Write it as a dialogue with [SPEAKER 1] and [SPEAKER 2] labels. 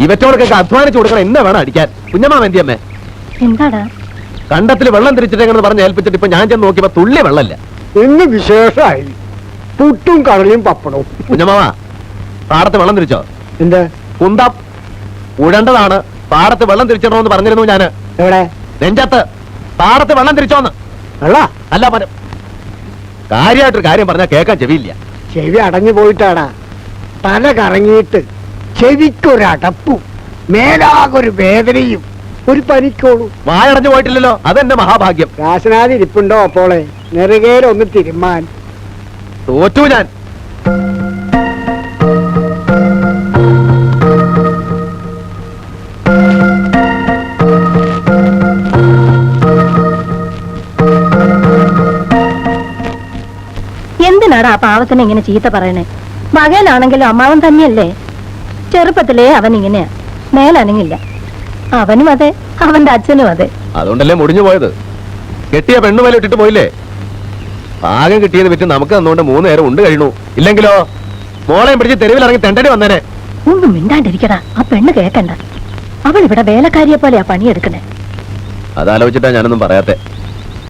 [SPEAKER 1] ഇവറ്റോടൊക്കെ അധ്വാനിച്ചു കൊടുക്കണം. എന്നെ വേണം അടിക്കാൻ. കുഞ്ഞമ്മാ എന്തിയമ്മേ?
[SPEAKER 2] എന്താടാ?
[SPEAKER 1] കണ്ടത്തിൽ വെള്ളം തിരിച്ചിട്ടെന്ന് പറഞ്ഞ് ഏൽപ്പിച്ചിട്ട് ഇപ്പൊ ഞാൻ ചെന്ന് നോക്കിയപ്പോ തുള്ളി വെള്ളമില്ല.
[SPEAKER 3] ഇന്ന് വിശേഷമായി പുട്ടും കടലയും പപ്പടവും.
[SPEAKER 1] കുഞ്ഞമ്മാവാ, പാടത്ത് വെള്ളം തിരിച്ചോ?
[SPEAKER 3] എന്ത്
[SPEAKER 1] കുന്തം ഉഴണ്ടതാണ്. പാടത്ത് വെള്ളം തിരിച്ചിടണമെന്ന് പറഞ്ഞിരുന്നു ഞാന്.
[SPEAKER 3] എവിടെ?
[SPEAKER 1] നെഞ്ചത്ത്. പാടത്ത് വെള്ളം തിരിച്ചോന്ന്.
[SPEAKER 3] വെള്ള
[SPEAKER 1] അല്ല പരം കാര്യമായിട്ടൊരു കാര്യം പറഞ്ഞാൽ കേൾക്കാൻ ചെവിയില്ല.
[SPEAKER 3] ചെവി അടഞ്ഞു പോയിട്ടാടാ. തല കറങ്ങിയിട്ട് ചെവിക്കൊരടപ്പും മേലാകൊരു വേദനയും ഒരു പനിക്കോളൂ.
[SPEAKER 1] വായടഞ്ഞു പോയിട്ടില്ലല്ലോ, അതെന്റെ മഹാഭാഗ്യം.
[SPEAKER 3] കാശനാഥി ഇരിപ്പുണ്ടോ അപ്പോളെ നെറുകയിലൊന്ന് തിരുമാൻ?
[SPEAKER 1] തോറ്റു ഞാൻ.
[SPEAKER 2] എന്തിനാടാ ആ പാവത്തിനെ ഇങ്ങനെ ചീത്ത പറയണേ? മകനാണെങ്കിലും അമ്മാവൻ തന്നെയല്ലേ. ചെറുപ്പത്തിലേ അവൻ ഇങ്ങനെയാ, മേലനങ്ങില്ല. അവനും അതെ, അവന്റെ അച്ഛനും അതെ.
[SPEAKER 1] അതുകൊണ്ടല്ലേ മുടിഞ്ഞു പോയത്. കെട്ടിയ പെണ്ണുമേലെ ഇട്ടിട്ട് പോയില്ലേ? പാകം കിട്ടിയത് വിറ്റ് നമുക്ക് തന്നുകൊണ്ട് 3 നേരം ഉണ്ട് കഴിഞ്ഞു. ഇല്ലെങ്കിലോ മോളെയും പിടിച്ച് തെരുവിലിറങ്ങി തെണ്ടടി വന്നേനെ.
[SPEAKER 2] ഒന്നും മിണ്ടാണ്ടിരിക്കടാ. ആ പെണ്ണ് കേക്കണ്ട. അവൾ ഇവിടെ വേലക്കാരിയെ പോലെയാ പണിയെടുക്കണേ.
[SPEAKER 1] അതാലോചിച്ചിട്ടാ ഞാനൊന്നും പറയാത്തെ.